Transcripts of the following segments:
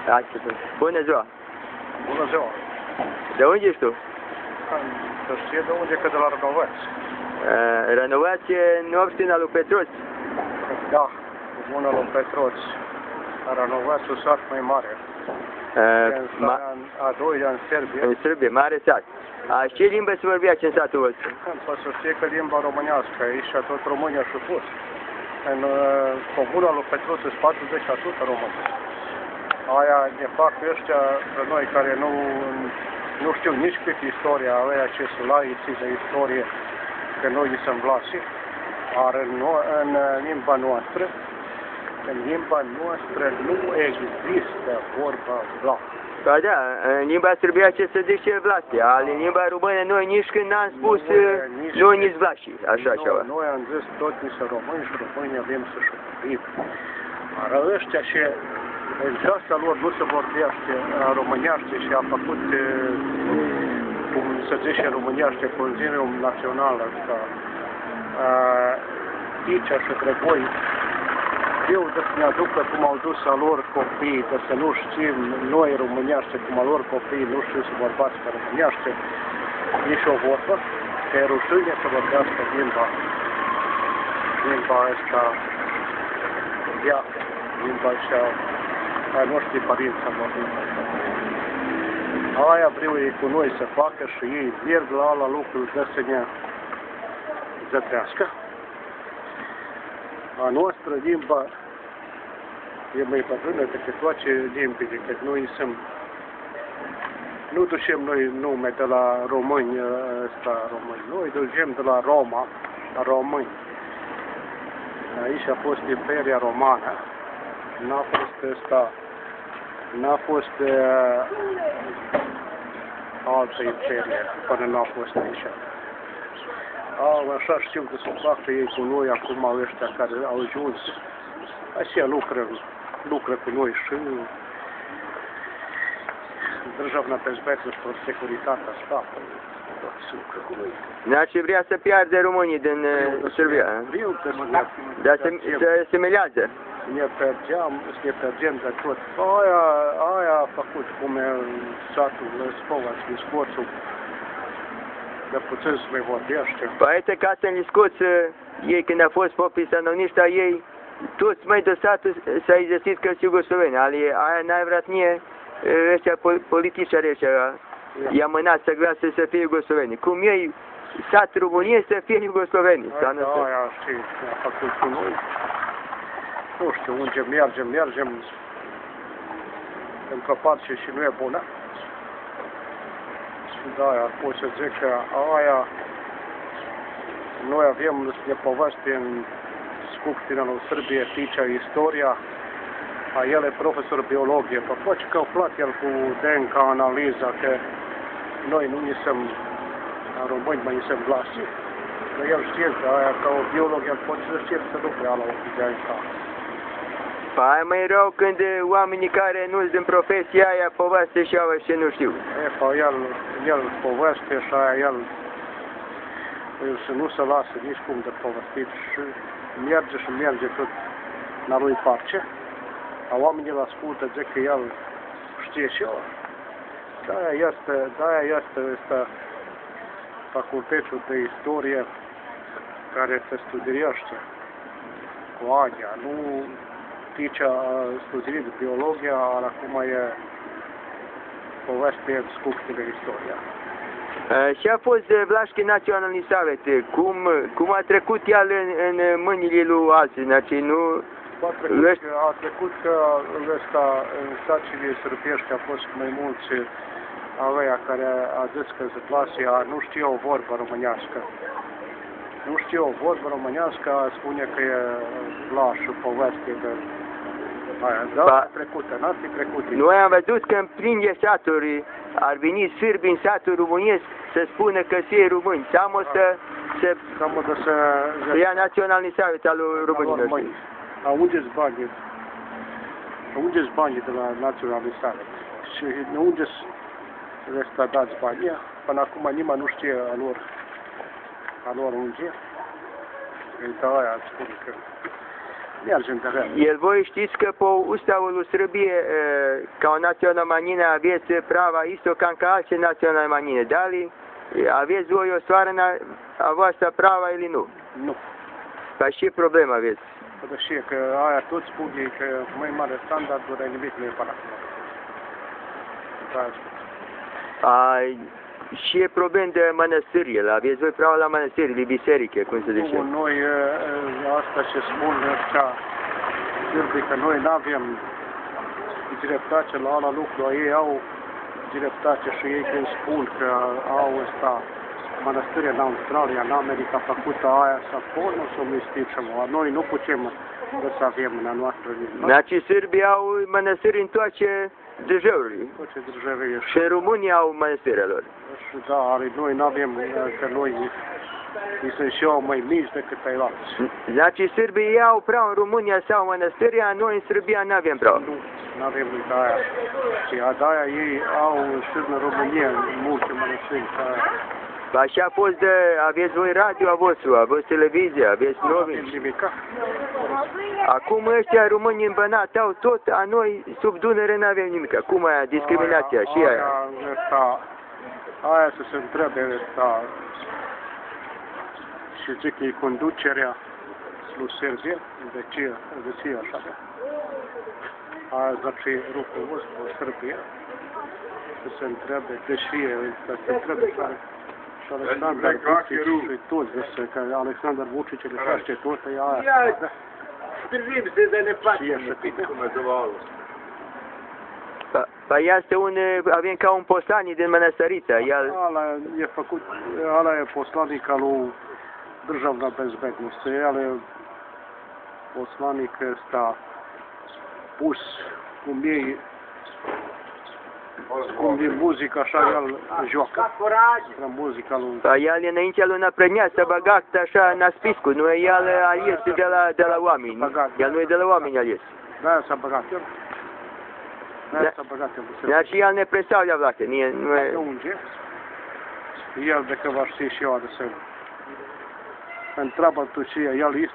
Hai, bună ziua! Bună ziua! De unde ești tu? Să știe de unde, că de la Rănovați. Rănovați în Obștina lui Petroți? Da, comună lui Petroți. Rănovați un sat mai mare. A doilea în Serbia. În Serbia, mare sat. Ce limbă se vorbea în satul vostru? Să știe că limba românească, aici tot România și fost. În comuna lui Petroți sunt 40% români. Aia ne fac ăștia noi care nu știu nici cât istoria, aia ce sunt laiții de istorie, că noi îi sunt vlasi, dar în limba noastră, nu există vorba vlah. Da, da, în limba sârbiace se zice vlasi, în limba română noi nici când n-am spus nu nici vlasi, așa ceva. Noi am zis tot niște români și români avem să șopim. Dar ăștia și în casa lor nu se vorbește românește și a făcut, cum se zice românește, Consiliul Național ăsta, Ticea și Grăgoi, eu de să ne aducă cum au dus a lor copii, de să nu știm noi românește, cum a lor copii nu știu să vorbească românește, nici o vorbă, că e rușine să vorbească limba asta viață, limba așa, ai noștri părinți să vorbim asta. Aia vreau ei cu noi să facă și ei merg la ala lucruri de să ne zătrească. A noastră limba e mai bătrână decât toate limbile, că noi sunt, nu ducem noi nume de la români, noi ducem de la Roma, la români. Aici a fost Imperia Romană, n-a fost altă imperie până n-a fost aici. Așa știu că se facă ei cu noi acum ăștia care au ajuns. Așa lucră cu noi și Državna bezbednost, securitatea statului. Toți lucră cu noi. N-aș vrea să piardă românii din Serbia. Dar se asimilează. Ne perdeam de tot. Aia a făcut cum e satul Lescova și Scoțul. De puțin să mai vorbește. Păi ca să ne scoți ei când a fost popii sanoniști, ei toți mai de satul s-a izăsit că Iugosloveni. Aia n-ai vrea mie ăștia politiciari ăștia i-a mânat să vrea să fie Iugosloveni. Cum ei satul României să fie Iugosloveni. Aia știi, a făcut cu noi. Nu știu unde mergem într-o parte și nu e bună. Da, pot să zic că aia noi avem de povesti în Skupština lui Srbije, Ticea, istoria, a el e profesor biologie, pa poate că aflat el cu DNK analiza, că noi nu ni sem români, mai ni sem vlasi. Că el știe că aia ca o biolog, el poate să știe să lucre ala o DNK. Păi e mai rău când oamenii care nu-s din profesia aia poveste și aia și nu știu. El poveste și aia el să nu se lasă nici cum de povestit și merge tot la lui parce. A oamenii îl ascultă, zic că el știe și el. De-aia este facultetul de istorie care se studiește cu Ania, nu Ticea a studiat biologia, dar acum e poveste în Skupština istoria. Și a fost Vlașchi Naționalni Savet, cum a trecut el în mâinile lui alții, deci nu... A trecut că ăsta, în sacile sârbiești a fost mai mulți ăia care a zis că Vlasia nu știe o vorbă românească. Nu știe o vorbă românească, spune că e vlaș, poveste de aia. Da, a trecută, n-ar fi trecut. Noi am văzut că în pline saturi ar veni sârbi în satul românesc să spună că se români. Samo să ia Naționalni Savet al românilor. Unde-s banii de la Naționalni Savet? Și unde-s ăsta dați banii? Până acum nimeni nu știe a lor unde. Da, aia spun că mergem de rău. Jel voi știți că po Ustavu Srbije kao nacionalna manjina aveți prava isto kao alće nacionalne manjine. Da li aveți voi ostvarena a voastră prava ili nu? Nu. Pa și problem aveți. Deși că aia toți spun ei că mai mare standarduri, nimic nu e până acum. Și e problem de mănăstiri, aveți voi prava la mănăstiri, de biserică, cum se zice? Noi, asta ce spun ăștia, sârbii, că noi n-avem dreptate la ala lucru, ei au dreptate și ei când spun că au ăsta mănăstiri în Australia, în America, făcută aia și acolo, nu s-o mistificăm. Noi nu putem să avem în a noastră. Znači Sârbii au mănăstiri în toate državuri. Toate državele. Și în România au mănăstirea lor. Și da, noi nu avem, că noi sunt și eu mai mici decât ai alții. Znači Sârbii au pravo în România sau mănăstirea, noi în Serbia nu avem pravo. Nu avem de aia. Și de-aia ei au și în România multe mănăstiri. Așa a fost de, aveți voi radio a vostru, aveți televizie, aveți novini. Acum ăștia români în Banat au tot, a noi sub Dunăre nu avem nimic. Acum aia, discriminația și aia. Aia să se întrebe asta și zic că e conducerea lui Serbia, de ce așa. Aia znači rukovodstvo Srbije să se întrebe, deși să se întrebe și Aleksandar Vučić și toți, că Aleksandar Vučić le face tot, e aia. Privim se da ne facem cum zăvalul. Păi este un, avem ca un poslanic din Mănăstărița. Ala e făcut, ala e poslanik al u državna bezbednost. El je poslanik sta pus cum e muzica așa el joacă. Muzica lui. Păi el înaintea lui Năprănea să băgat așa în spiscu, nu el ales de la oameni. El nu e de la oameni ales. Da, s-a băgat el. Dar și el ne predstavlja vlate, nu e... Unde? El de că va ști și eu de să întreabă tu ce el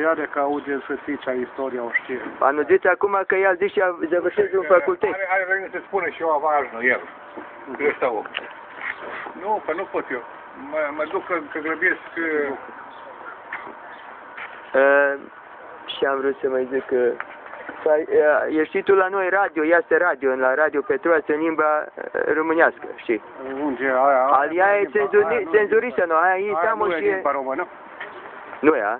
are ca aude să știe istoria o știe. Anuziți acum că el zice a zavârșit un facultate. Are venit să spună și eu avajnă, el. Ăsta om. Nu, că nu pot eu. Mă duc că grăbesc... Și am vrut să mai zic că... Ești tu la noi radio, este radio, la Radio Petroasă în limba românească, știi? Unde aia? Aia e cenzurisă, nu? Aia e teamă și... Aia nu e limba română? Nu e, a?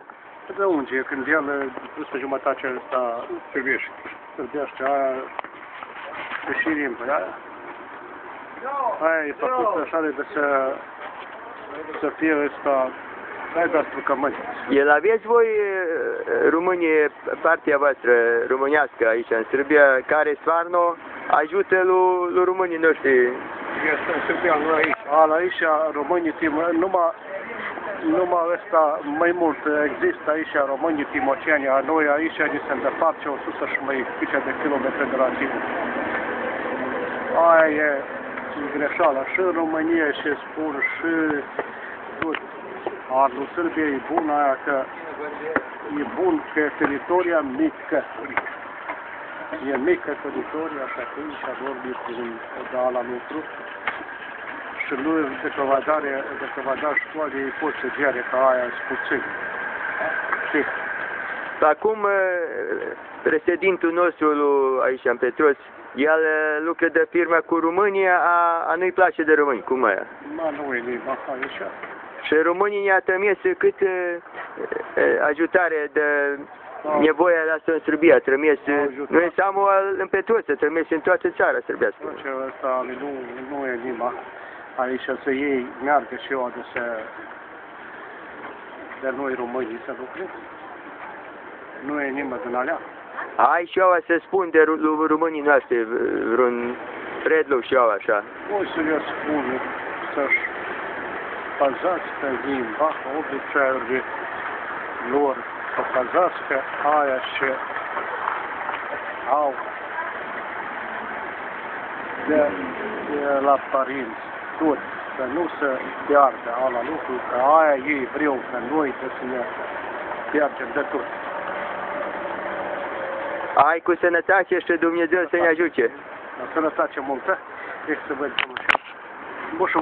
De unde? Când el, dus pe jumătate ăsta, sârbește, aia și limba, da? Aia e făcută așa de să fie ăsta... Hai da strucământ. El aveți voi Românie, partea voastră românească aici în Serbia, care stvarno ajută lui românii noștri? Este în Serbia, nu aici. Aici românii, numai ăsta mai mult există aici românii timoceni, a noi aici ni se îndeparte 100 și mai câte de kilometri de la tine. Aia e greșeala și în România și spun și Arlu Sârbiei e bun aia că e bun că teritoria mică. E mică teritoria și atunci a vorbit cu la lucru. Și lui, dacă va da școală, ei pot să gere că aia e puțin. Știi? Acum, președintul nostru aici în Petros, el lucră de firmă cu România, a nu-i place de români, cum aia? Nu e limba aici. Și românii ne-a trimis cât ajutare de nevoie lasă în Serbia, trimis, nu e samo în Petroasă, trimis în toată țara sărbească. Asta nu e limba aici, să ei meargă și eu de noi românii să lucreze. Nu e limba din alea. Hai și eu să spun de românii noștri, vreun predlog și eu așa. O să le spun să-și păzească limba, obiceiurile lor, să păzească aia și au de la părinți, tot, să nu se piardă ala lucru, că aia ei vreau, că noi trebuie să ne pierdem de tot. Ai cu sănătate și Dumnezeu să ne ajute. La sănătate multă. Deci să vedem așa. Boșu,